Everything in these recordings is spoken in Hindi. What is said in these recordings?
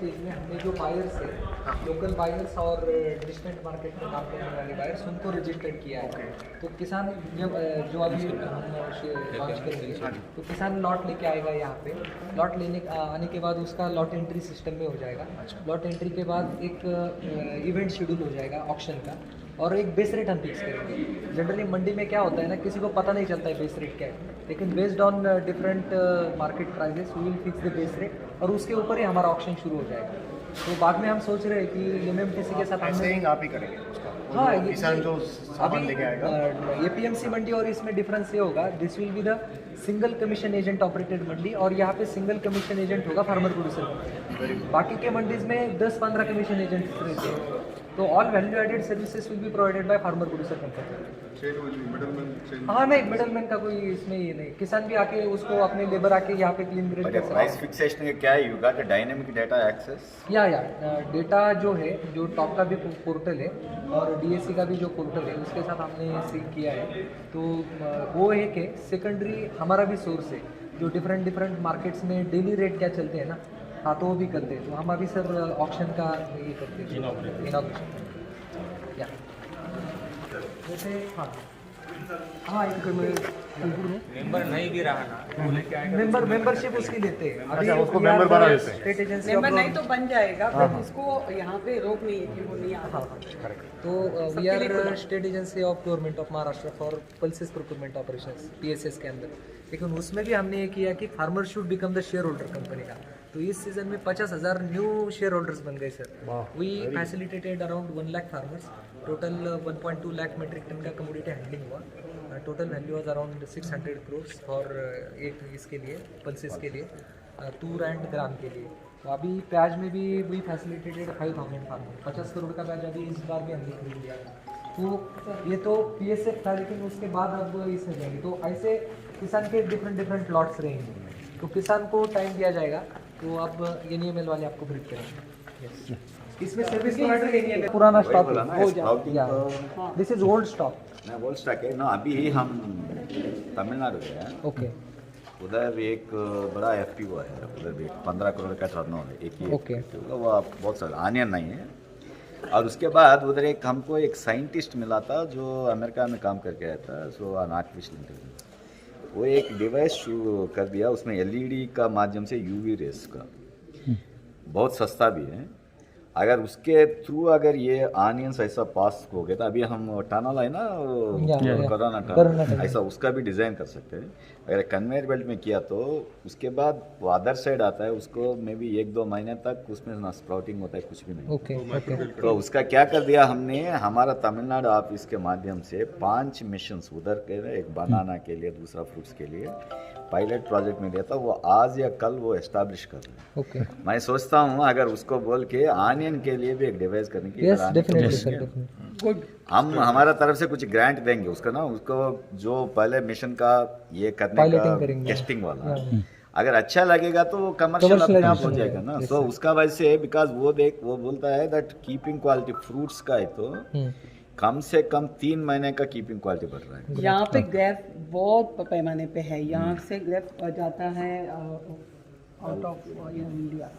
स्टेज में हमने जो बायर्स है, लोकल बायर्स और डिस्टेंट मार्केट में काम करने वाले बायर्स, उनको रजिस्टर्ड किया है। तो किसान जब जो अभी हम लॉन्च करेंगे, तो किसान लॉट लेके आएगा यहाँ पे। लॉट आने के बाद उसका लॉट एंट्री सिस्टम में हो जाएगा। लॉट एंट्री के बाद एक इवेंट शेड्यूल हो जाएगा ऑक्शन का, और एक बेस रेट हम फिक्स करेंगे। जनरली मंडी में क्या होता है ना, किसी को पता नहीं चलता है बेस रेट क्या है, लेकिन based on different market prices we will fix the base rate, और उसके ऊपर ही हमारा ऑक्शन शुरू हो जाएगा। तो बाद में हम सोच रहे हैं कि एमएमटीसी के साथ आप ही करेंगे उसका? हाँ, किसान जो सामान लेके आएगा एपीएमसी मंडी और इसमें डिफरेंस ये होगा, this will be the single commission agent operated mandi, और यहाँ पे सिंगल कमीशन एजेंट होगा फार्मर प्रोड्यूसर। बाकी के मंडीज में 10-15 कमीशन एजेंट्स रहते हैं। तो all value added services will be provided by farmer producer company. हाँ नहीं, मिडलमैन का कोई इसमें ये नहीं, किसान भी आके उसको अपने लेबर आके यहाँ पे क्लीन ग्रेड कर सकता है। प्राइस फिक्सेशन क्या है? You got dynamic data access? या डेटा जो है, जो टॉप का भी पोर्टल है और डीएससी का भी जो पोर्टल है, उसके साथ हमने सिंक किया है। तो वो है कि सेकेंडरी हमारा भी सोर्स है, जो डिफरेंट मार्केट्स में डेली रेट क्या चलते हैं ना, हाँ तो वो भी करते हैं। तो हम अभी सर ऑक्शन का ये करते हैं, इनॉग्रेशन। या जैसे हाँ मेंबर नहीं भी रहा ना, मेंबरशिप उसकी लेते हैं अभी। उसको मेंबर बना देते हैं। स्टेट एजेंसी मेंबर नहीं तो बन जाएगा, बट उसको यहाँ पे रोक नहीं है कि वो नहीं आ सकता। तो we are state agency of government of Maharashtra for pulses procurement operations, PSS के अंदर। लेकिन उसमें भी हमने ये किया कि farmer should become the shareholder company का। तो इस सीजन में 50,000 न्यू शेयर होल्डर्स बन गए sir. We facilitated around 1 lakh farmers. Total 1.2 lakh metric ton का कमोडिटी हैंडलिंग हुआ। Total value was around 600 crore for एक इसके लिए, पल्सेस के लिए, तूर एंड ग्राम के लिए। तो अभी प्याज में भी वी फैसिलिटेटेड 5,000 फार्मर। 50 करोड़ का प्याज अभी इस बार भी हमने खरीद लिया। तो ये तो पीएसएफ था, लेकिन उसके बाद अब इसमें जाएंगे। तो ऐसे किसान के डिफरेंट लॉट्स रहेंगे, तो किसान को टाइम दिया जाएगा। तो अब एनईएमएल वाले आपको ब्रीफ करेंगे। यस, इसमें सर्विस प्रोवाइडर एनईएमएल पुराना स्टॉक हो जाएगा। This is old stock. नहीं, ओल्ड स्टॉक है ना। अभी हम तमिलनाडु गए हैं। ओके, उधर एक बड़ा एफपीओ है, उधर भी 15 करोड़ का टर्नओवर है एक ही। ओके। तो वो बहुत सारा आनियन नहीं है। और उसके बाद उधर एक हमको एक साइंटिस्ट मिला था जो अमेरिका में काम करके आया था, सो आर्टिफिशियल इंटेलिजेंस। वो एक डिवाइस शुरू कर दिया, उसमें एलईडी का माध्यम से यूवी रेस का, बहुत सस्ता भी है। अगर उसके थ्रू अगर ये ऑनियंस ऐसा पास हो गया था, अभी हम टनल है ना कोरोना टनल, ऐसा उसका भी डिज़ाइन कर सकते हैं। अगर कन्वेयर बेल्ट में किया तो उसके बाद वो अदर साइड आता है, उसको मे बी 1-2 महीने तक उसमें ना स्प्राउटिंग होता है, कुछ भी नहीं। ओके। तो उसका क्या कर दिया हमने, हमारा तमिलनाडु ऑफिस के माध्यम से 5 मिशंस उधर के, एक बनाना के लिए, दूसरा फ्रूट्स के लिए पायलट प्रोजेक्ट में दिया था। वो आज या कल वो एस्टैब्लिश कर रहे हैं। ओके, मैं सोचता हूँ अगर उसको बोल के ऑनियन के लिए भी एक डिवाइस करने की, यस डेफिनेटली सर, डेफिनेटली। हम हमारा तरफ से कुछ ग्रांट देंगे उसका ना, उसको जो पहले मिशन का ये करने पायलटिंग का करेंगे। टेस्टिंग वाला, अगर अच्छा लगेगा तो वो कमर्शियल अपने आप हो जाएगा ना। तो उसका वैसे बिकॉज वो बोलता है दैट कीपिंग क्वालिटी फ्रूट्स का है तो कम से कम 3 महीने का कीपिंग क्वालिटी बढ़ रहा है। यहाँ पे ग्रेप बहुत पैमाने पे है। यहाँ से ग्रेप जाता है आउट ऑफ इंडिया,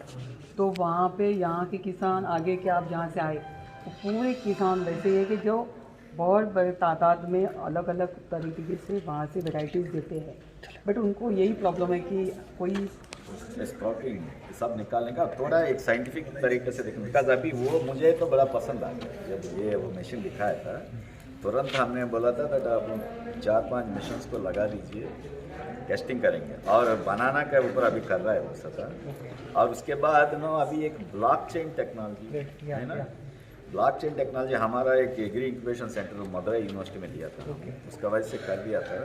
तो वहाँ पे यहाँ के किसान आगे के आप जहाँ से आए, तो पूरे किसान वैसे है कि जो बहुत बड़े तादाद में अलग अलग तरीके से वहाँ से वैरायटीज़ देते हैं, बट उनको यही प्रॉब्लम है कि कोई स्प्राउटिंग सब निकालने का थोड़ा एक साइंटिफिक तरीके से देखने, बिकॉज अभी वो मुझे तो बड़ा पसंद आ गया जब ये वो मशीन दिखाया था। तुरंत हमने बोला था दैट आप 4-5 मशीन्स को लगा दीजिए, टेस्टिंग करेंगे। और बनाना के ऊपर अभी कर रहा है वो सता। और उसके बाद ना अभी एक ब्लॉकचेन टेक्नोलॉजी है ना, ब्लॉकचेन टेक्नोलॉजी हमारा एक agri incubation centre Madurai university में दिया था। उसका वजह से कर दिया था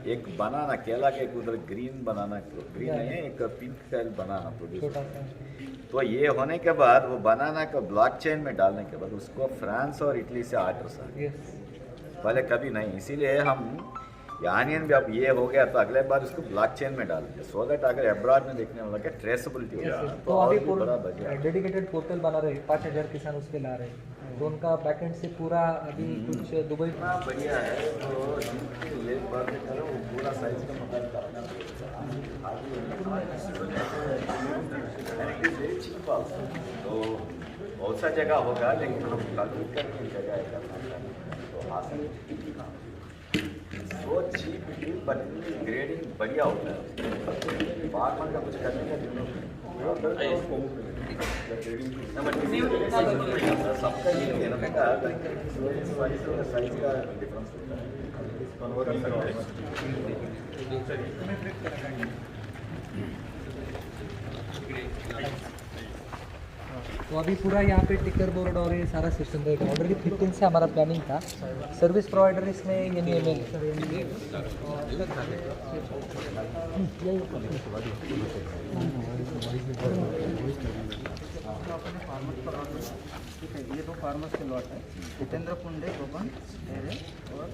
एक बनाना, केला के एक उधर ग्रीन बनाना, ग्रीन नहीं है, एक पिंक का बनाना प्रोड्यूस। तो ये होने के बाद वो बनाना को ब्लॉकचेन में डालने के बाद उसको फ्रांस और इटली से ऑर्डर्स आ गए, पहले कभी नहीं। इसीलिए हम ये ऑनियन भी अब ये हो गया तो अगले बार उसको ब्लॉकचेन में डाल देंगे, सो दैट अगर अब्रॉड में देखने वाला क्या ट्रेसेबिलिटी हो जाए। तो अभी डेडिकेटेड पोर्टल बना रहे हैं, 5,000 किसान उसके ला रहे हैं। तो उनका बैकएंड से पूरा अभी कुछ दुबई बढ़िया है। तो ले बात करो, वो पूरा साइज का मतलब तो बहुत सा जगह होगा, लेकिन हम कैलकुलेट करके जगह करना चाहते हैं तो आसान सो चीप बट ग्रेडिंग बढ़िया होता है। फार्मर का कुछ करने का जरूरत नहीं। सबका ये घेरने का साइज का डिफरेंस होता है। तो अभी पूरा यहाँ पे टिकर बोर्ड और ये सारा सिस्टम रहेगा। ऑलरेडी 15 से हमारा प्लानिंग था। सर्विस प्रोवाइडर इसमें NEML ठीक है, ये दो फार्मर्स के लॉट है, जितेंद्र पुंडे, गोपन ढेरे और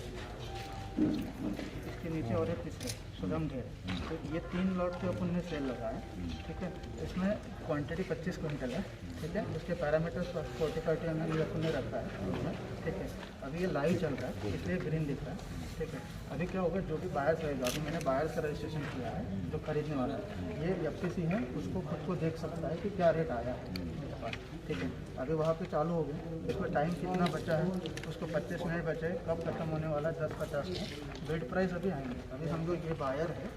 इसके नीचे और एक पिछले सुगम ढेरे। तो ये 3 लॉट के अपन ने सेल लगाया। ठीक है, इसमें क्वांटिटी 25 क्विंटल है। ठीक है, उसके पैरामीटर्स 45 ml अपन ने रखा है उसमें। ठीक है, अभी ये लाइव चल रहा है इसलिए ग्रीन दिख रहा है। ठीक है, अभी क्या होगा, जो भी बायर्स रहेगा, अभी मैंने बायर्स का रजिस्ट्रेशन किया है, जो खरीदने वाला है ये FCC है, उसको खुद को देख सकता है कि क्या रेट आया है मेरे पास। ठीक है, अभी वहाँ पे चालू हो गए, इसमें टाइम कितना बचा है, उसको 25 मिनट बचे, कब खत्म होने वाला है, 10:50 में बिड प्राइस अभी आएंगे। अभी हम लोग ये बायर है,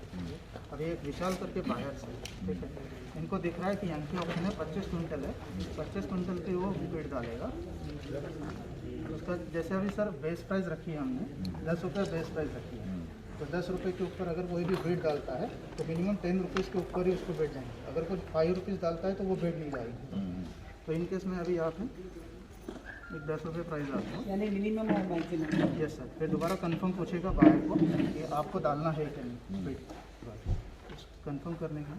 अभी एक विशाल करके बायर्स है। ठीक है, इनको दिख रहा है कि यांकी ऑप्शन में 25 क्विंटल है, 25 क्विंटल की वो बिड डालेगा। उसका जैसे अभी सर बेस प्राइस रखी है हमने, 10 रुपये बेस प्राइस रखी है। तो 10 रुपये के ऊपर अगर कोई भी बिड डालता है तो मिनिमम 10 रुपीज़ के ऊपर ही उसको बिड जाएंगे। अगर कोई 5 रुपीज़ डालता है तो वो बिड नहीं जाएगी। तो इन केस में अभी आप हैं एक 10 रुपये प्राइस आता है, यानी मिनिमम और मैक्सिमम। Yes sir. फिर दोबारा कंफर्म पूछेगा बायर को कि आपको डालना है कि नहीं बिड, कंफर्म करने का।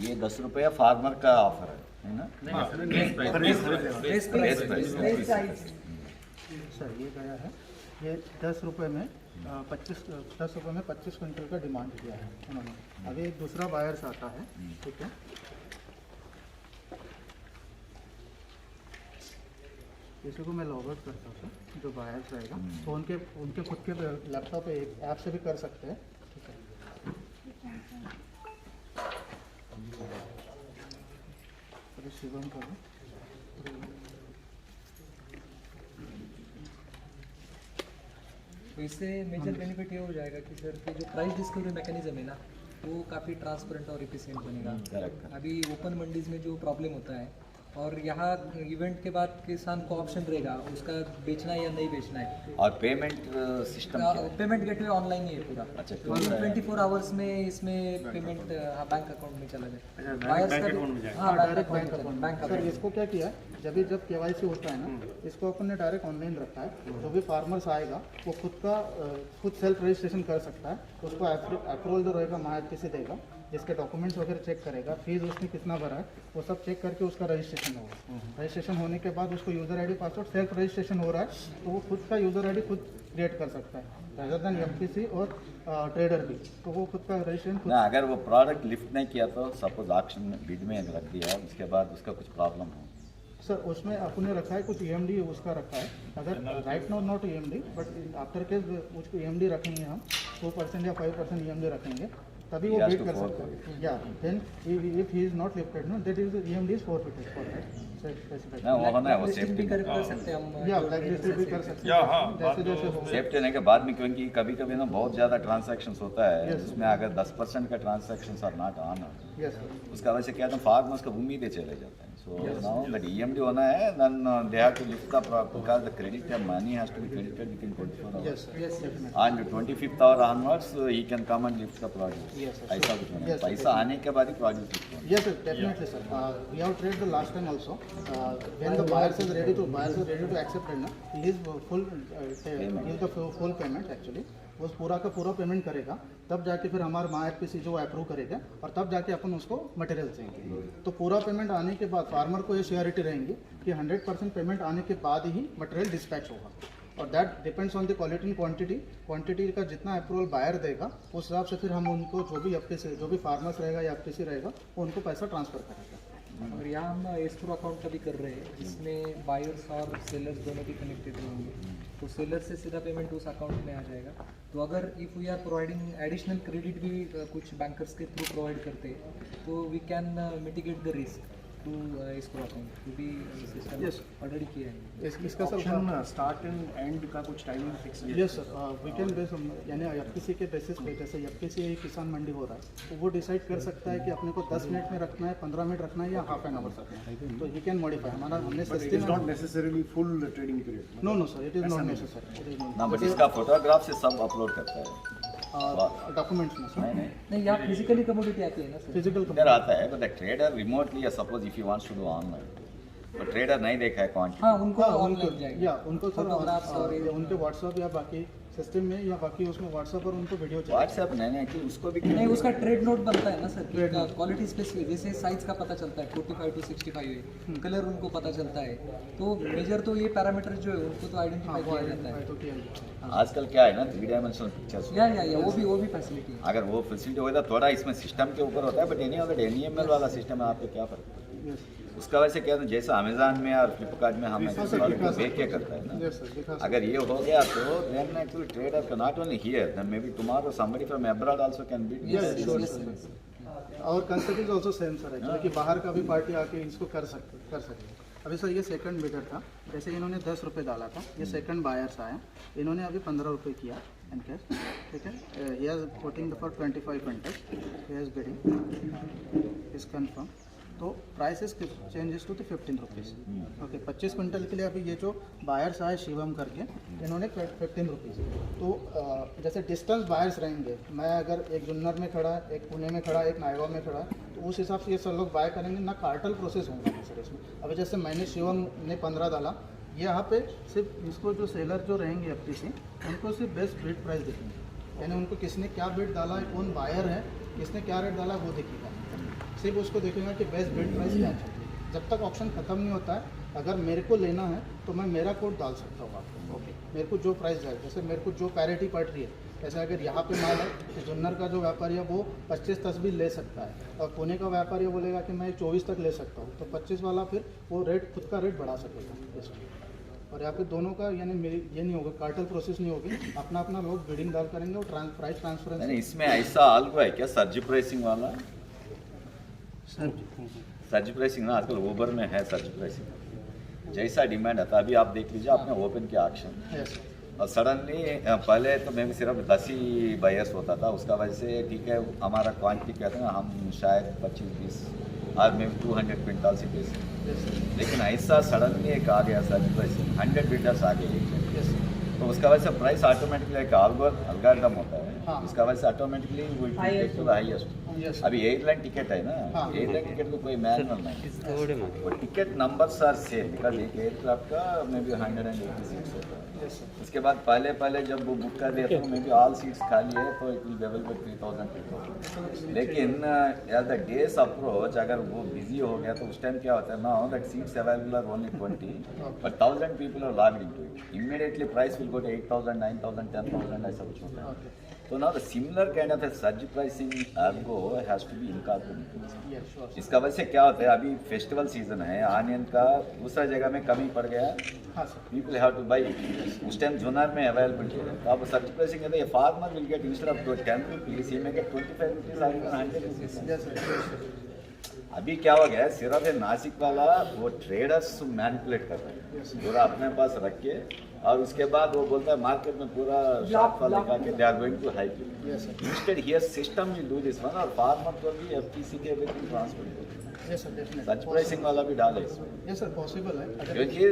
ये 10 रुपये फार्मर का ऑफर है ना? बेस प्राइस सर ये गया है, ये 10 रुपये में 10 रुपये में 25 क्विंटल का डिमांड किया है उन्होंने। अभी एक दूसरा बायर्स आता है। ठीक है, इसी को मैं लॉग आउट करता हूँ, जो बायर्स रहेगा तो उनके खुद के लैपटॉप पे ऐप से भी कर सकते हैं। ठीक है, अभी शिवम करो। तो इससे मेजर बेनिफिट ये हो जाएगा कि सर कि जो प्राइस डिस्कवरी मैकेनिज्म है ना, वो काफ़ी ट्रांसपेरेंट और एफिशिएंट बनेगा। करेक्ट। अभी ओपन मंडीज में जो प्रॉब्लम होता है, और यहाँ इवेंट के बाद किसान को ऑप्शन रहेगा उसका बेचना या नहीं बेचना है। और payment system payment gateway online ही है पूरा। अच्छा, तो 24 आवर्स में इसमें पेमेंट बैंक अकाउंट में चला जाए। बायर्स का भी हाँ direct bank account. Bank sir account. इसको क्या किया है, जब KYC होता है ना, इसको अपन ने डायरेक्ट ऑनलाइन रखा है। जो भी फार्मर्स आएगा वो खुद सेल्फ रजिस्ट्रेशन कर सकता है। उसको अप्रूवल जो रहेगा MyFCC देगा, जिसके डॉक्यूमेंट्स वगैरह चेक करेगा, फीस उसने कितना भरा है वो सब चेक करके उसका रजिस्ट्रेशन होगा। रजिस्ट्रेशन होने के बाद उसको user ID password self registration हो रहा है तो वो खुद का यूज़र ID खुद क्रिएट कर सकता है, रेदर देन FCC और ट्रेडर भी। तो वो खुद का रजिस्ट्रेशन खुद। ना, अगर वो प्रोडक्ट लिफ्ट नहीं किया तो सपोज ऑक्शन में बिड में रख दिया, उसके बाद उसका कुछ प्रॉब्लम हो। सर उसमें अपन ने रखा है कुछ EMD उसका रखा है। अगर right now not EMD but after case उसको EMD रखेंगे हम, 2% या 5% EMD रखेंगे, तभी वो बीट कर सकता है। या then if he is not lifted no that is EMD is forfeited for that specified. ना, वो होना है, वो लिस्टिंग भी सेफ्टी कर सकते हैं हम। या ब्लैक लिस्ट भी कर सकते हैं जैसे जैसे हो। सेफ्टी होने के बाद में, क्योंकि कभी कभी ना बहुत ज़्यादा ट्रांजैक्शंस होता है, उसमें अगर 10% का transactions are not on, yes sir. उसका वजह से क्या है, फार्मर्स का उम्मीदें चले जाते हैं। सो नाउ दैट EMD होना है, then they have to lift the because the credit money has to be credited within 24 hours. Yes yes definitely. On 25th hour onwards he can come and lift the produce. Yes, sir. ऐसा कुछ नहीं, Yes, sir. पैसा आने के बाद ही प्रोड्यूस लिफ्ट होना। Yes, sir, definitely, sir. We have tried the last time also. When the buyers is ready to accept it, na, he is full payment actually. वो पूरा का पूरा पेमेंट करेगा, तब जाके फिर हमारा MyFCC जो अप्रूव करेगा और तब जाके अपन उसको मटेरियल देंगे। तो पूरा पेमेंट आने के बाद फार्मर को ये श्योरिटी रहेंगी कि 100% पेमेंट आने के बाद ही मटेरियल डिस्पैच होगा। और that depends on the quality and quantity का जितना अप्रूवल बायर देगा उस हिसाब से फिर हम उनको जो भी एफटीसी जो भी फार्मर्स रहेगा या एफटीसी रहेगा वो उनको पैसा ट्रांसफ़र करेगा। और यहाँ हम एस्क्रो अकाउंट का भी कर रहे हैं जिसमें बायर्स और सेलर्स दोनों भी कनेक्टेड रहेंगे, तो सेलर से सीधा पेमेंट उस अकाउंट में आ जाएगा। तो अगर if we are providing additional credit भी कुछ बैंकर्स के थ्रू प्रोवाइड करते हैं तो we can mitigate the risk to escrow account, वो भी सिस्टम Yes. ऑलरेडी किया है। इसका सर स्टार्ट एंड एंड का कुछ टाइमिंग फिक्स है? Yes sir, we can base यानी एफपीसी के बेसिस पे, जैसे एफपीसी किसान मंडी हो रहा है तो वो डिसाइड कर सकता है कि अपने को 10 मिनट में रखना है, 15 मिनट रखना है या हाफ एन आवर रखना है, तो ही कैन मॉडिफाई। हमारा हमने But it is not necessarily full trading period. No no sir, it is not necessary ना बट इसका फोटोग्राफ से सब अपलोड करता है डॉक्यूमेंट्स में सर, नहीं, यहाँ फिजिकली कमोडिटी आती है ना सर। फिजिकल इधर आता है, but trader remotely suppose if you wants to do online, तो ट्रेडर नहीं देखा है क्वांटिटी, हाँ, उनको ऑनलाइन जाएगा या उनको सर Photographs और ये- उनके व्हाट्सअप या बाकी सिस्टम में या बाकी उसमें व्हाट्सअप पर उनको वीडियो चाहिए। व्हाट्सएप नहीं कि उसको भी नहीं, उसका ट्रेड नोट बनता है ना सर, क्वालिटी स्पेसिफिक, जैसे साइज का पता चलता है 45 to 65 है, कलर उनको पता चलता है, तो मेजर तो ये पैरामीटर जो है उनको तो आइडेंटिफाई किया जाता है। तो किया आजकल क्या है ना 3 डायमेंशनल पिक्चर्स, या वो भी फैसिलिटी है। अगर वो फैसिलिटी होगा थोड़ा इसमें सिस्टम के ऊपर होता है, बट एनी अगर एनईएमएल वाला सिस्टम है आपको क्या फर्क पड़ता है? उसका वैसे क्या है, जैसे अमेजन में और फ्लिपकार्ट में हम देख के करता है ना, यस सर, दिखा अगर ये हो गया तो देन एक्चुअली ट्रेडर का not only here then maybe tomorrow somebody from abroad also can be और concept is also same sir actually कि बाहर का भी पार्टी आके इसको कर सकते। अभी सर ये सेकंड बिडर था, जैसे इन्होंने 10 रुपये डाला था, ये सेकंड बायर्स आए, इन्होंने अभी 15 रुपये किया इन कैश, ठीक है। He has putting for 25 quintal, he has bidding is confirm, तो price is changes to 15 rupees, okay. 25 quintal के लिए अभी ये जो बायर्स आए शिवम करके, इन्होंने 15 रुपीज़। तो जैसे डिस्टेंस बायर्स रहेंगे, मैं अगर एक जुन्नर में खड़ा, एक पुणे में खड़ा, एक नायगांव में खड़ा, तो उस हिसाब से ये सब लोग बाय करेंगे ना, कार्टल प्रोसेस होंगे सर इसमें। अभी जैसे मैंने शिवम ने 15 डाला, ये यहाँ पे सिर्फ इसको जो सेलर जो रहेंगे एफटीसी, उनको सिर्फ बेस्ट बिड प्राइस दिखेंगे, यानी उनको किसने क्या बिड डाला है, कौन बायर है, किसने क्या रेट डाला वो दिखेगा, सिर्फ उसको देखेगा कि बेस्ट बिड प्राइस क्या चाहिए। जब तक ऑप्शन ख़त्म नहीं होता है, अगर मेरे को लेना है तो मैं मेरा कोड डाल सकता हूँ आपको, ओके। मेरे को जो प्राइस जाए, जैसे मेरे को जो पैरिटी पड़ रही है, जैसे अगर यहाँ पे माल है तो जुन्नर का जो व्यापारी है वो 25 तक भी ले सकता है, और पुणे का व्यापारी बोलेगा कि मैं 24 तक ले सकता हूँ, तो 25 वाला फिर वो रेट खुद का रेट बढ़ा सकेगा इसमें। और यहाँ पे दोनों का यानी मेरी ये नहीं होगा, कार्टल प्रोसेस नहीं होगी, अपना अपना लोग बिडिंग डाल करेंगे और प्राइस ट्रांसफरेंस। इसमें ऐसा आल्गो है क्या सर्जी प्राइसिंग वाला? सर्जी प्राइसिंग ना आजकल ओबर में है सर्जी प्राइसिंग, जैसा डिमांड आता है। अभी आप देख लीजिए, आपने ओपन किया ऑक्शन और सडनली पहले तो मैं भी सिर्फ 10 ही बायर्स होता था, उसका वजह से ठीक है हमारा क्वांटिटी कहते हैं ना, हम शायद 25-20 और मैं 200 क्विंटल से बेच, लेकिन ऐसा सडनली एक आ गया सर्जी प्राइसिंग, 100 बिल्डर्स आ गए, तो उसका वजह से प्राइस ऑटोमेटिकली एक अलगोरिथम होता है, उसका वजह से ऑटोमेटिकली वो टेक टू द हाईएस्ट। अभी एयरलाइन टिकट है ना, एयरलाइन टिकट में कोई मैनुअल नहीं, वो ticket numbers are same, because एक एयरक्राफ्ट का मे बी 180 सीट्स होता है। उसके बाद पहले जब वो बुक कर दिया तो मे बी ऑल सीट्स खाली है, तो इट विल बी अवेलेबल 3000। लेकिन एज द डेज अप्रोच अगर वो बिजी हो गया तो उस टाइम क्या होता है ना, that seats available are only 20, but 1000 people are logged into it, immediately price will go to 8000, 9000, 10000 ऐसा कुछ होता है। तो now the similar kind of a surge pricing algo has to be incorporated। इसका वजह से क्या होता है, अभी फेस्टिवल सीजन है, ऑनियन का दूसरा जगह में कमी पड़ गया, पीपल हैव टू बाई, उस टाइम जोनर में अवेलेबल है, तो आप सर्च प्राइसिंग कहते हैं, farmer will get instead of 10 rupees, he may gate 25 rupees और 100 रुपीज। अभी क्या हो गया है, सिर्फ है नासिक वाला वो ट्रेडर्स मैनिपुलेट कर रहे हैं, पूरा अपने पास रख के, और उसके बाद वो बोलता है मार्केट में पूरा शॉप वाले का के they are going to hike it. Instead here system will do this one, और फार्मर को भी एफटीसी के everything transfer, yes sir, definitely search pricing वाला भी डाले इसमें, यस सर, पॉसिबल है। क्योंकि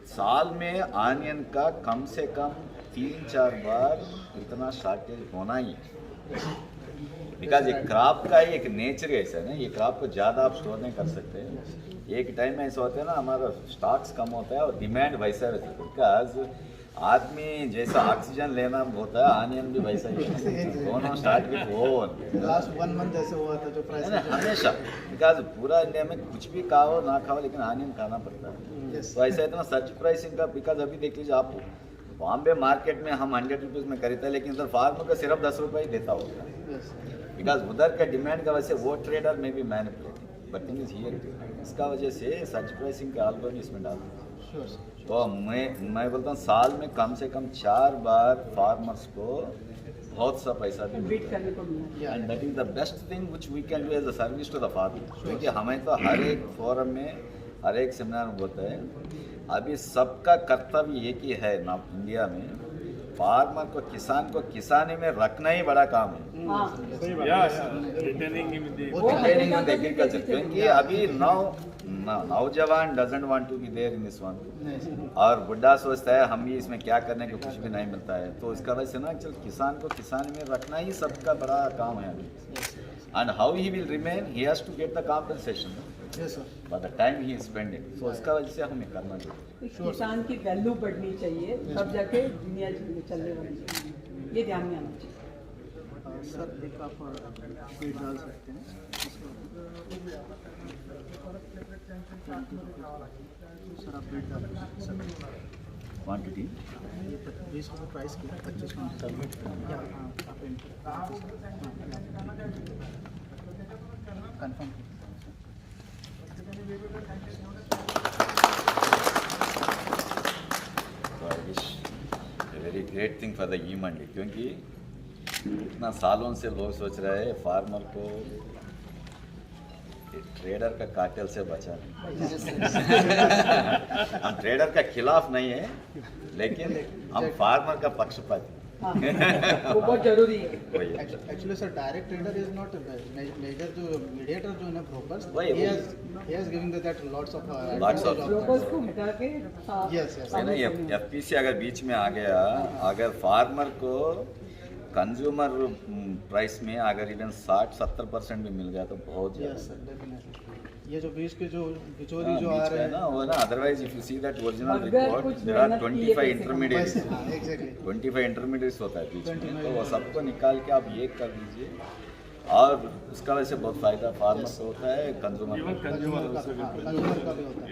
साल में ऑनियन का कम से कम 3-4 बार इतना शॉर्टेज होना ही है, बिकॉज ये क्रॉप का ही एक नेचर ऐसा है ना, ये क्रॉप को ज़्यादा आप स्टोर नहीं कर सकते। एक टाइम में ऐसा होता है ना, हमारा स्टॉक्स कम होता है और डिमांड वैसा रहता है, बिकॉज आदमी जैसा ऑक्सीजन लेना होता है, ऑनियन भी वैसा ही है, दोनों start with oven. Last 1 month ऐसे हुआ था जो प्राइस हमेशा, बिकॉज पूरा इंडिया में कुछ भी खाओ ना खाओ लेकिन ऑनियन खाना पड़ता है, तो ऐसा है ना सर्च प्राइसिंग का। बिकॉज अभी देख लीजिए आप बॉम्बे मार्केट में हम 100 रुपीज़ में खरीदते हैं, लेकिन इधर फार्मर को सिर्फ 10 रुपये ही देता होगा, Yes. बिकॉज उधर का डिमांड का वजह से वो ट्रेडर में भी manipulating, but thing is here इसका वजह से सच प्राइसिंग के एल्बम इसमें डालते हैं। Sure, sir. तो मैं बोलता हूँ साल में कम से कम 4 बार फार्मर्स को बहुत सा पैसा भी बीट करने को मिला। Yeah. And that is the best thing which we can do as a service to the farmer, क्योंकि हमें तो हर एक फोरम में हर एक सेमिनार में होता है, अभी सबका कर्तव्य एक ही है ना इंडिया में, फार्मर को किसान को किसानी में रखना ही बड़ा काम है। हाँ रिटर्निंग ट्रेनिंग इन एग्रीकल्चर, क्योंकि अभी नौजवान doesn't want to be there in this one, नहीं सर। और बुढ़ा सोचता है हम भी इसमें क्या करने को, कुछ भी नहीं मिलता है। तो इसका वजह से ना चल किसान को किसान में रखना ही सबका बड़ा काम है अभी, and how he will remain, he has to get the compensation Yes, sir. For the time he is spending. So इसका वजह से हमें करना चाहिए। किसान की वैल्यू बढ़नी चाहिए, तब जाके दुनिया चलने वाली है, ये ध्यान में आना चाहिए। सर एक आप बीट डाल सकते हैं सर, आप बीट डाल सकते हैं क्वांटिटी ये 20 रुपये प्राइस की 25 मिनट कंफर्म तो I wish a very great thing for the e mandi, क्योंकि इतना सालों से लोग सोच रहे हैं फार्मर को ट्रेडर का कार्टेल से बचाना। हम ट्रेडर का खिलाफ नहीं है, लेकिन हम फार्मर का पक्षपाती हैं। हाँ, वो बहुत जरूरी है। वही है। Actually sir direct trader is not major, जो मीडिएटर जो है ना ब्रोकर्स, वही, he has given that lots of लोगों को हटा के Yes, yes. है ना, एफपीसी अगर बीच में आ गया, अगर फार्मर को कंज्यूमर प्राइस में अगर इवन 60-70% भी मिल गया तो बहुत यस ज़्यादा सर डेफिनेटली। ये जो बीच के जो बिचौली हाँ, जो आ बीच में रहे ना हैं वो ना, otherwise if you see that original अगर रिपोर्ट कुछ देयर आर मेहनत की 25 है इंटरमीडिएट्स, एग्जैक्टली 25 इंटरमीडिएट्स होता है बीच में, 25 तो वो सबको निकाल के आप एक कर दीजिए, और उसका वैसे बहुत फायदा फार्मर को होता है, कंज्यूमर को। कंज्यूमर का भी होता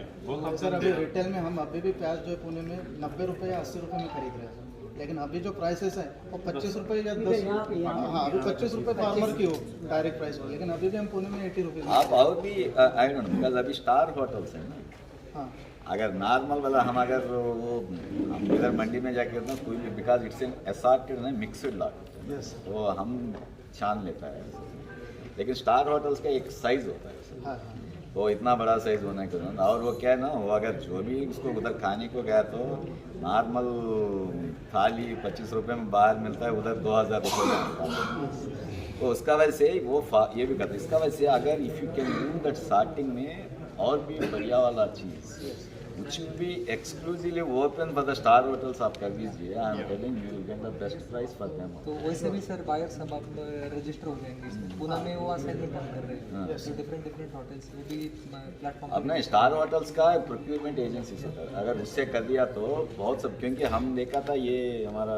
है। सर अभी रिटेल में हम अभी भी प्याज जो है पुणे में 90 रुपये या 80 रुपये में खरीद रहे हैं, लेकिन अभी जो प्राइसेस हैं वो 25 रुपये या 10, हाँ अभी 25 रुपये फार्मर की हो डायरेक्ट प्राइस हो, लेकिन अभी भी हम पुणे में 80 रुपीज़। आप और भी आई डोंट नो, बिकॉज अभी स्टार होटल्स हैं ना, हाँ अगर नॉर्मल वाला हम अगर वो हम इधर मंडी में जाके ना कोई भी, बिकॉज इट्स एन एसार्टेड ना मिक्सड लॉट, यस तो हम छान लेता है, लेकिन स्टार होटल्स का एक साइज होता है, हाँ हाँ वो इतना बड़ा साइज होने के बाद, और वो क्या है ना, वो अगर जो भी उसको उधर खाने को गया तो नॉर्मल थाली 25 रुपये में बाहर मिलता है, उधर 2000 रुपये में मिलता है। तो उसका वजह से वो ये भी करता है। इसका वजह से अगर if you can do that starting में और भी बढ़िया वाला चीज़ which will be exclusively open for the star hotels, आप कर दीजिए, I am telling you will get the best price for them. तो वैसे भी सर बायर्स सब आप रजिस्टर हो जाएंगे इसमें, पुणे में वो असाइनमेंट हम कर रहे हाँ। हैं, तो डिफरेंट होटल्स वो भी प्लेटफॉर्म अब ना स्टार होटल्स का प्रोक्यूरमेंट एजेंसी से होता है, अगर उससे कर दिया तो बहुत सब, क्योंकि हम देखा था ये हमारा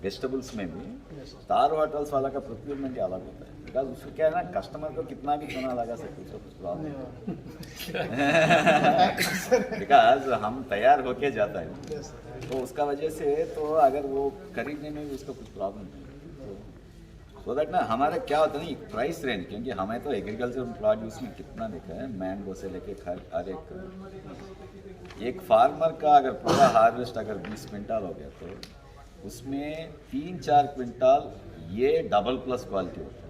वेजिटेबल्स में भी स्टार होटल्स वाला का प्रोक्यूरमेंट अलग होता है, बिकॉज उसको क्या है ना, कस्टमर को कितना भी चुना लगा सकते उसको कुछ प्रॉब्लम बिकॉज हम तैयार होके जाता है, तो उसका वजह से तो अगर वो खरीदने में भी उसको कुछ प्रॉब्लम नहीं, सो दैट ना हमारा क्या होता है ना, प्राइस रेंज, क्योंकि हमें तो एग्रीकल्चर प्रोड्यूस में कितना देखा है, मैंगो से लेके हर एक फार्मर का अगर पूरा हार्वेस्ट अगर 20 क्विंटल हो गया तो उसमें 3-4 क्विंटल ये डबल प्लस क्वालिटी होता है,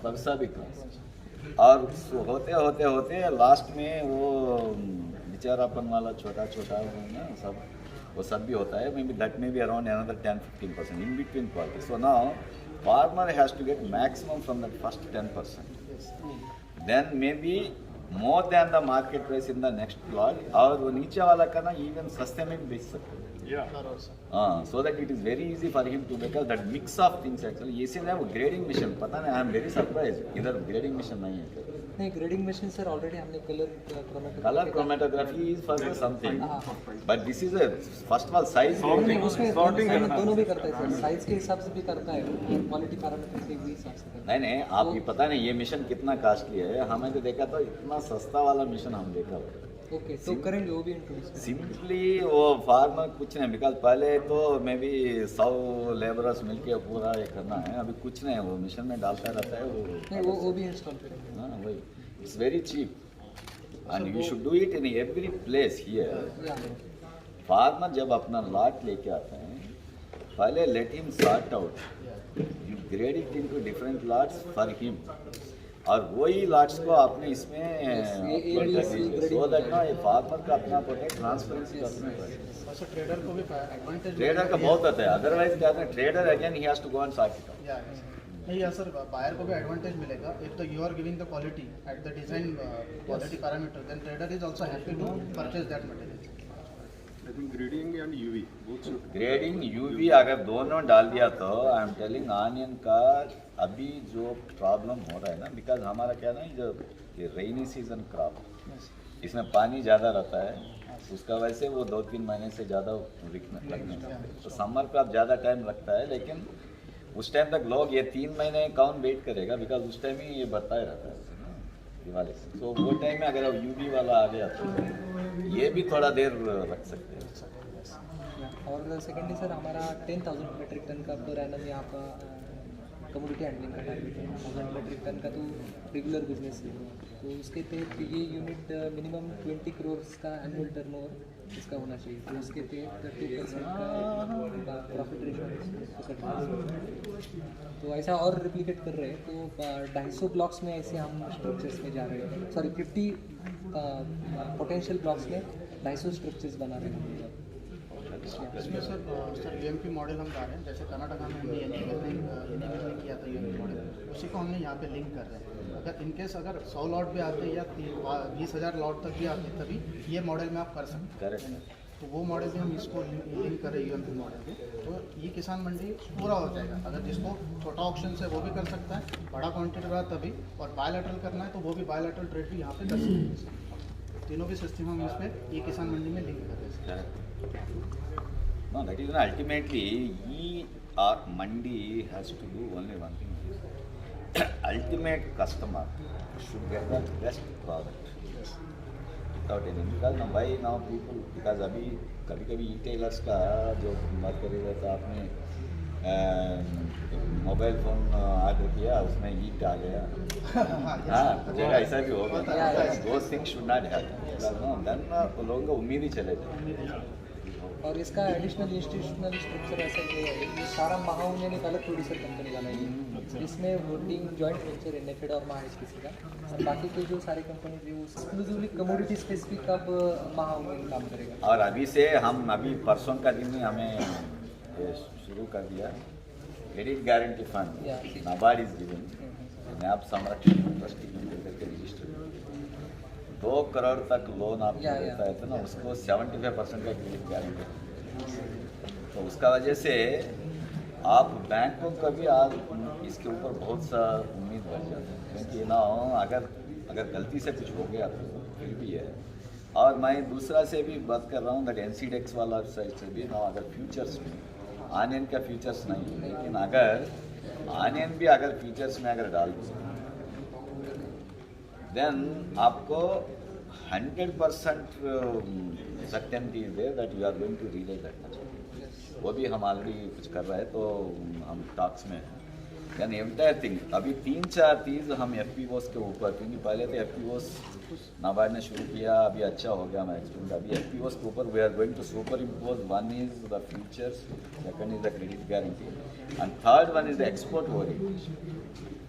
तब सब क्लास, और होते होते होते लास्ट में वो बेचारापन वाला छोटा छोटा ना सब वो सब भी होता है, मे बी दैट में be around another 10-15% in between quality. So now farmer has to get maximum from that first 10%, then maybe more than the market price in the next plot, और वो नीचे वाला का ना even सस्ते में भी बेच सकते हैं, so that it is very easy for him to make that mix of things actually। ये से ना वो ग्रेडिंग मशीन, पता नहीं, आई एम वेरी सरप्राइज, इधर ग्रेडिंग मशीन नहीं है। नहीं, ग्रेडिंग मशीन सर ऑलरेडी हमने colour chromatography is for something, but this is first of all size, उसमें दोनों भी करता है सर, साइज के हिसाब से भी करता है, क्वालिटी पैरामीटर के भी हिसाब से करता है। नहीं आप ये पता नहीं ये मिशन कितना कॉस्टली है, हमें तो देखा तो इतना सस्ता वाला मिशन हम देखा हुआ, ओके, तो करेंगे वो भी इंट्रोड्यूस। सिंपली वो फार्मर कुछ नहीं, बिकॉज पहले तो मे बी 100 लेबरर्स मिलके पूरा ये करना है, अभी कुछ नहीं, वो मिशन में डालता रहता है नहीं, वो। वो भी इंस्टॉल करेंगे। हाँ वही, it's very cheap and you should do it in every place here. या फार्मर जब अपना लॉट लेके आते हैं, पहले let him sort out, you grade it into different lots for him, और वही लॉट्स को आपने इसमें अपलोड कर दीजिए, सो दैट ना ये फार्मर का अपना प्रोटेक्ट ट्रांसपेरेंसी का अपना प्रोटेक्ट। Also trader को भी एडवांटेज ट्रेडर का बहुत होता है, अदरवाइज क्या है, trader again he has to go and sort it out. नहीं यार सर, बायर को भी एडवांटेज मिलेगा इफ तो you are giving the quality at the design quality parameter, then trader is also happy to purchase that material. I think grading and UV both should. Grading UV अगर दोनों डाल दिया तो आई एम टेलिंग ऑनियन का अभी जो प्रॉब्लम हो रहा है ना, बिकॉज हमारा क्या ना, जो रेनी सीजन क्रॉप, इसमें पानी ज़्यादा रहता है, उसका वजह से वो 2-3 महीने से ज़्यादा लगने लगता है। तो समर क्रॉप ज़्यादा टाइम लगता है, लेकिन उस टाइम तक लोग ये 3 महीने कौन वेट करेगा, बिकॉज उस टाइम ही ये बढ़ता ही रहता है दिवाली से। तो वो टाइम में अगर यूवी वाला आ गया तो ये भी थोड़ा देर रख सकते हैं। और सेकेंडली सर, हमारा 10,000 मेट्रिक टन का पर एनम यहाँ का कमोडिटी हैंडलिंग का टारगेट है। 1000 मेट्रिक टन का तो रेगुलर बिजनेस है, तो उसके तहत ये यूनिट मिनिमम 20 करोड़ का एनुअल टर्नओवर इसका होना चाहिए, तो उसके तहत 2% का प्रॉफिट रेशो। तो ऐसा और रिप्लिकेट कर रहे हैं, तो 250 ब्लॉक्स में ऐसे हम स्ट्रक्चर्स में जा रहे हैं, सॉरी 50 पोटेंशियल ब्लॉक्स में 250 स्ट्रक्चर्स बना रहे हैं। इसमें सर यूएमपी मॉडल हम ला रहे हैं, जैसे कर्नाटका में हमने एनिमल किया था यूएमपी मॉडल, उसी को हमने यहाँ पे लिंक कर रहे हैं। अगर इनकेस अगर 100 लॉट भी आते या 20,000 लॉट तक भी आते, तभी ये मॉडल में आप कर सकते हैं। तो वो मॉडल भी हम इसको लिंक कर रहे हैं यूएमपी मॉडल पे, तो ये किसान मंडी पूरा हो जाएगा। अगर जिसको छोटा ऑप्शन है वो भी कर सकता है, बड़ा क्वान्टिटी रहा तभी, और बायलैटरल करना है तो वो भी बायलैटरल ट्रेड भी यहाँ पे कर सकते हैं। तीनों भी सिस्टम हम इस पर ये किसान मंडी में लिंक कर रहे हैं। No, that is ultimately Mandi has to do only one thing. Ultimate customer should get the best product without any. Because now people, because अभी कभी e-tailers का जो बात कर रहे थे, आपने मोबाइल फ़ोन ऑर्डर किया, उसमें ईट आ गया, हाँ जगह ऐसा भी हो गया। Those things should not happen. Then लोगों का उम्मीद ही चले जाए। और इसका एडिशनल इंस्टीट्यूशनल स्ट्रक्चर ऐसा कि ये सारा महाउनियन एक अलग प्रोड्यूसर कंपनी वाला है, इसमें होल्डिंग जॉइंट वेंचर है नेफेड और महाएचपीसी का, और बाकी के जो सारे कंपनी है वो एक्सक्लूसिवली कमोडिटी स्पेसिफिक अब महाउनियन काम करेगा। और अभी से हम अभी परसों का दिन में हमें ये शुरू कर दिया credit guarantee fund, NABARD is giving, आप संरक्षण ट्रस्टी करके रजिस्टर 2 करोड़ तक लोन आपको देता है, तो ना उसको 75% का क्रेडिट गारंटी, तो उसका वजह से आप बैंकों का भी आज इसके ऊपर बहुत सा उम्मीद बढ़ जाता है, क्योंकि ना अगर गलती से कुछ हो गया तो फिर भी है। और मैं दूसरा से भी बात कर रहा हूँ दैट NCDEX वाला साइड से भी ना, अगर फ्यूचर्स में ऑनियन का फ्यूचर्स नहीं, लेकिन अगर ऑनियन भी अगर फ्यूचर्स में अगर डाल दें, देन आपको 100% certainty is there that you are going to realize that much. वो भी हम ऑलरेडी कुछ कर रहे हैं, तो हम टॉक्स में हैं। यानी एंटायर थिंग अभी 3-4 चीज़ हम FPOs के ऊपर, क्योंकि पहले तो FPOs नाबार्ड ने शुरू किया, अभी अच्छा हो गया मैं एक्सप्लेन, अभी FPOs के ऊपर we are going to superimpose. 1 is the futures, 2nd is the credit guarantee, and 3rd one is the export orientation.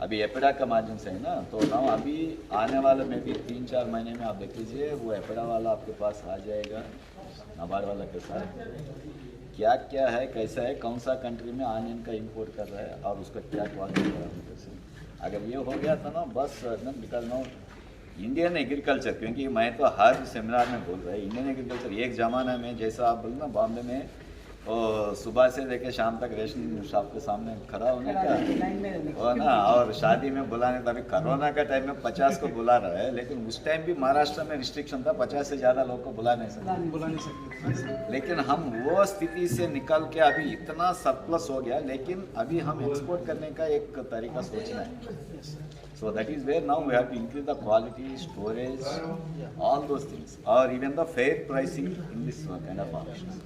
अभी एपेडा का मार्जिन है ना, तो ना अभी आने वाले में भी 3-4 महीने में आप देख लीजिए वो एपेडा वाला आपके पास आ जाएगा नाबार्ड वाला के साथ, क्या क्या है, कैसा है, कौन सा कंट्री में ऑनियन का इंपोर्ट कर रहा है और उसका क्या क्वालिटी है। अगर ये हो गया था ना बस, बिकॉज नो इंडियन एग्रीकल्चर, क्योंकि मैं तो हर सेमिनार में बोल रहा है इंडियन एग्रीकल्चर एक ज़माना में, जैसा आप बोल ना बॉम्बे में वो सुबह से लेके शाम तक रेशन शॉप के सामने खड़ा होने का लाइन में रहने और ना, और शादी में बुलाने का, अभी कोरोना का टाइम में 50 को बुला रहा है, लेकिन उस टाइम भी महाराष्ट्र में रिस्ट्रिक्शन था, 50 से ज़्यादा लोग को बुला नहीं सकते। लेकिन हम वो स्थिति से निकल के अभी इतना सरप्लस हो गया, लेकिन अभी हम एक्सपोर्ट करने का एक तरीका सोचना है। So that is where now we have to increase the quality, storage, all those things, or even the fair pricing in this kind of options.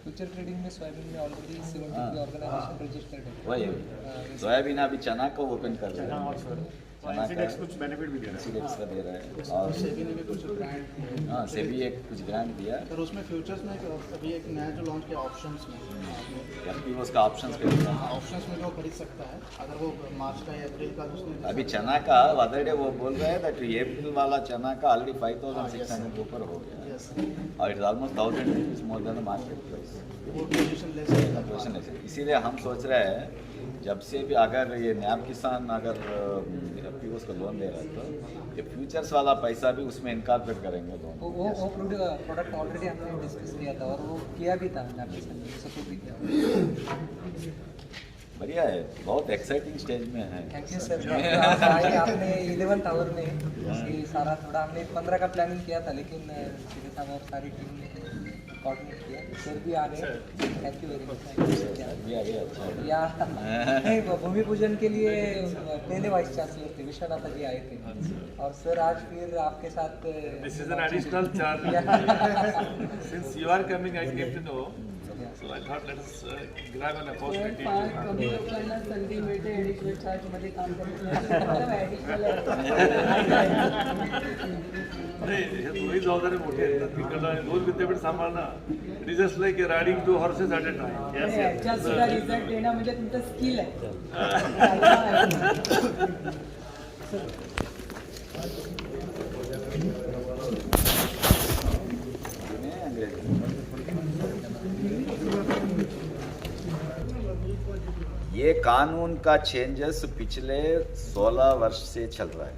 Future trading में सोयाबीन में ऑलरेडी 70 ऑर्गेनाइजेशन रजिस्टर्ड है। वही सोयाबीन अभी चना को ओपन कर रहे हैं, चना का कुछ बेनिफिट भी दे रहा है। इंसिडेक्स का दे रहा है, और सेबी ने भी कुछ ब्रांड, हाँ सेबी एक कुछ ग्रांट दिया, सर उसमें फ्यूचर्स में अभी एक नया जो लॉन्च किया ऑप्शंस में, अभी उसका ऑप्शंस पे दिया। ऑप्शंस में जो खरीद सकता है अगर वो मार्च का या अप्रैल का उसने अभी चना का अदर डे वो बोल रहे हैं दैट अप्रैल वाला चना का ऑलरेडी 5600 के ऊपर हो गया, और it's almost 1000 rupees more than the market price. वो पोजीशन ले सकता है। इसीलिए हम सोच रहे हैं जब से भी अगर ये नैब किसान अगर पीओस को लोन दे रहा है तो ये फ्यूचर्स वाला पैसा भी उसमें इनकॉर्पोरेट करेंगे लोन। वो प्रोडक्ट ऑलरेडी हमने डिस्कस किया था और वो किया भी था, सपोर्ट भी किया। बढ़िया है, बहुत एक्साइटिंग स्टेज में है। Thank you sir. आपने 11th आवर में ये सारा थोड़ा, हमने 15 का प्लानिंग किया था, लेकिन सीधे साहब और सारी टीम ने कोऑर्डिनेट किया, सर भी आ गए। Thank you very much. भी आ गया, अच्छा है। या नहीं, भूमि पूजन के लिए पहले वाइस चांसलर थे विश्वनाथ जी आए थे, और सर आज फिर आपके साथ This is an additional charge. Since you are coming, I came to know. So I thought let us grab an opportunity. कमी लोकांना संधी मिळते ॲडिशनल चार्जमध्ये काम करण्याची, ॲडिशनल नाही, हे दोन्ही जबाबदारी मोठी आहेत. तिकडलं दोन विद्यापीठ सांभाळणं, it is just like riding 2 horses at a time. याच्यात सुद्धा रिझल्ट देणं म्हणजे तुमचं स्किल आहे. ये कानून का चेंजेस पिछले 16 वर्ष से चल रहा है,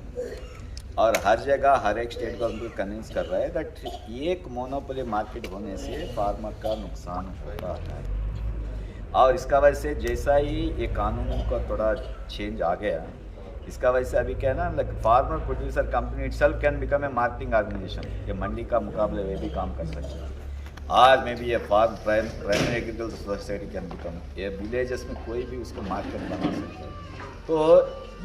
और हर जगह हर एक स्टेट गवर्नमेंट कन्विंस कर रहा है दैट एक मोनोपोली मार्केट होने से फार्मर का नुकसान होता है, और इसका वजह से जैसा ही ये कानून का थोड़ा चेंज आ गया, इसका वजह से अभी क्या है ना, like farmer producer company itself can become a marketing organisation. ये मंडी का मुकाबले वे भी काम कर सकते हैं, आज में भी ये farm primary agriculture society can become, ये विलेजेस में कोई भी उसको मार्केट बना सकता है। तो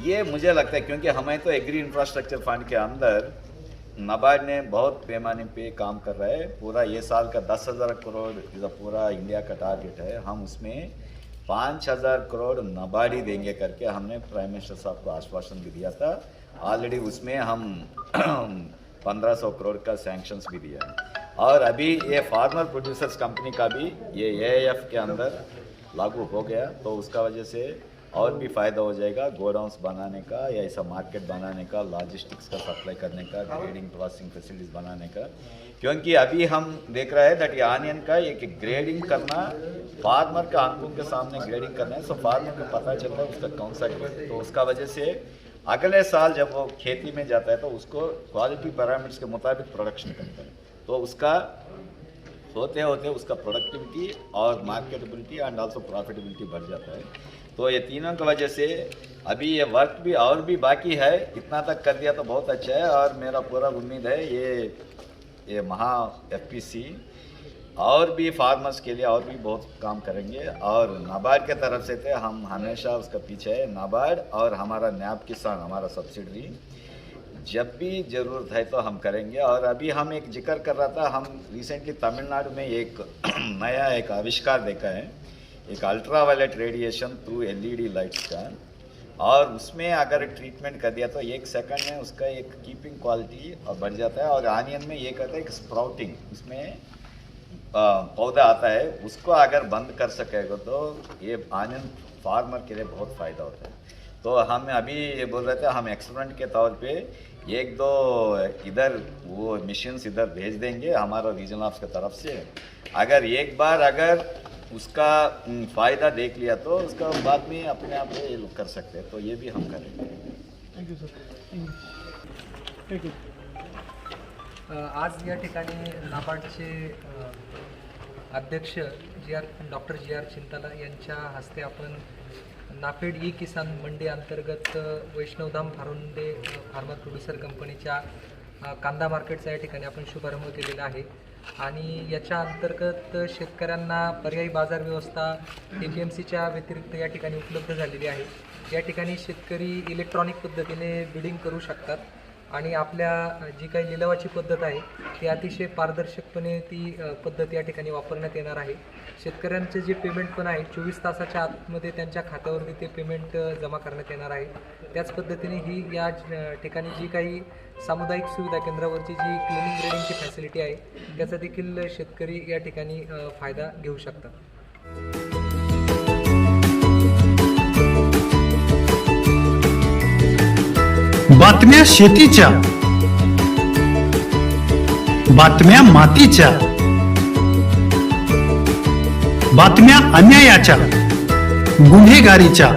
ये मुझे लगता है, क्योंकि हमें तो एग्री इंफ्रास्ट्रक्चर फंड के अंदर नाबार्ड ने बहुत पैमाने पे काम कर रहा है, पूरा ये साल का 10,000 करोड़ जो पूरा इंडिया का टारगेट है, हम उसमें 5,000 करोड़ नाबार्ड ही देंगे करके हमने प्राइम मिनिस्टर साहब को आश्वासन भी दिया था। ऑलरेडी उसमें हम 1500 करोड़ का सैंक्शंस भी दिया है, और अभी ये फार्मर प्रोड्यूसर्स कंपनी का भी ये AIF के अंदर लागू हो गया, तो उसका वजह से और भी फ़ायदा हो जाएगा गोडाउन्स बनाने का, या ऐसा मार्केट बनाने का, लॉजिस्टिक्स का सप्लाई करने का, ग्रेडिंग प्रोसेसिंग फैसिलिटीज़ बनाने का। क्योंकि अभी हम देख रहे हैं दैट ये आनियन का एक ग्रेडिंग करना, फार्मर का आंखों के सामने ग्रेडिंग करना है, सो फार्मर को पता चलता है उसका कौन सा ग्रेड, तो उसका वजह से अगले साल जब वो खेती में जाता है तो उसको क्वालिटी पैरामीटर्स के मुताबिक प्रोडक्शन करता है, तो उसका होते होते उसका प्रोडक्टिविटी और मार्केटेबिलिटी एंड आल्सो प्रॉफिटेबिलिटी बढ़ जाता है। तो ये तीनों की वजह से अभी ये वर्क भी और भी बाकी है, इतना तक कर दिया तो बहुत अच्छा है, और मेरा पूरा उम्मीद है ये महा FPC और भी फार्मर्स के लिए और भी बहुत काम करेंगे, और नाबार्ड के तरफ से थे हम हमेशा उसका पीछे है, नाबार्ड और हमारा नैब किसान हमारा सब्सिडरी, जब भी ज़रूरत है तो हम करेंगे। और अभी हम एक जिक्र कर रहा था, हम रिसेंटली तमिलनाडु में एक नया एक आविष्कार देखा है, एक ultraviolet radiation through LED lights का, और उसमें अगर ट्रीटमेंट कर दिया तो 1 सेकंड में उसका एक कीपिंग क्वालिटी बढ़ जाता है। और आनियन में ये कहता है कि स्प्राउटिंग, उसमें पौधा आता है, उसको अगर बंद कर सकेगा तो ये आनियन फार्मर के लिए बहुत फ़ायदा होता है। तो हम अभी ये बोल रहे थे, हम एक्सपेरिमेंट के तौर पे 1-2 इधर वो मशीन्स इधर भेज देंगे हमारा रीजनल ऑफिस की तरफ से, अगर एक बार अगर उसका फ़ायदा देख लिया तो उसका बाद में अपने आप ये लोग कर सकते हैं, तो ये भी हम करेंगे। थँक्यू सर, थँक्यू आज या ठिकाणी नाबार्डचे अध्यक्ष डॉक्टर जी आर चिंताला यांच्या हस्ते आपण नाफेड ई किसान मंडी अंतर्गत वैष्णवधाम फारुंडे फार्मर प्रोड्युसर कंपनीच्या कांदा मार्केटचा या ठिकाणी आपण शुभारंभ केलेला आहे आणि याच्या अंतर्गत शेतकऱ्यांना पर्यायी बाजार व्यवस्था APMCच्या व्यतिरिक्त या ठिकाणी उपलब्ध झालेली आहे. या ठिकाणी शेतकरी इलेक्ट्रॉनिक पद्धतीने बिडिंग करू शकतात आणि आपल्या जी काही लिलावाची पद्धत आहे ती अतिशय पारदर्शकपणे ती पद्धत या ठिकाणी वापरण्यात येणार आहे. शेतकऱ्यांचं जे पेमेंट पण आहे 24 तासाच्या आतमध्ये त्यांच्या खात्यावरती ते पेमेंट जमा करण्यात येणार आहे. त्याच पद्धतीने ही या ठिकाणी जी काही सामुदायिक सुविधा केंद्रावरची जी क्लिनिंग ग्रेडिंगची फॅसिलिटी आहे त्याचा देखील शेतकरी या ठिकाणी फायदा घेऊ शकतात. बातम्या शेतीच्या, बातम्या मातीच्या, बातम्या अन्यायाच्या, गुन्हेगारीच्या,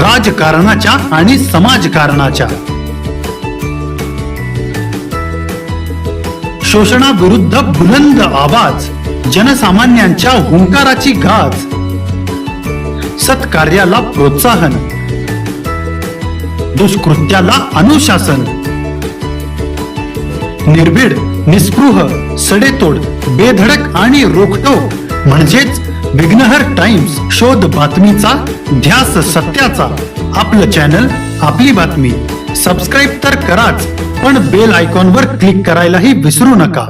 राजकारणाच्या आणि समाजकारणाच्या, शोषणाविरुद्ध बुलंद आवाज, जनसामान्यांच्या हुंकाराची गाज, सत्कार्याला प्रोत्साहन, दुष्कृत्याला अनुशासन, निर्भीड, निस्पृह, सडेतोड, बेधडक आणि रोखटोक म्हणजेच विघ्नहर टाइम्स. शोध बातमीचा, ध्यास सत्याचा. आपलं चॅनल, आपली बातमी. सबस्क्राईब तर कराच, पण बेल आयकॉनवर क्लिक करायलाही विसरू नका.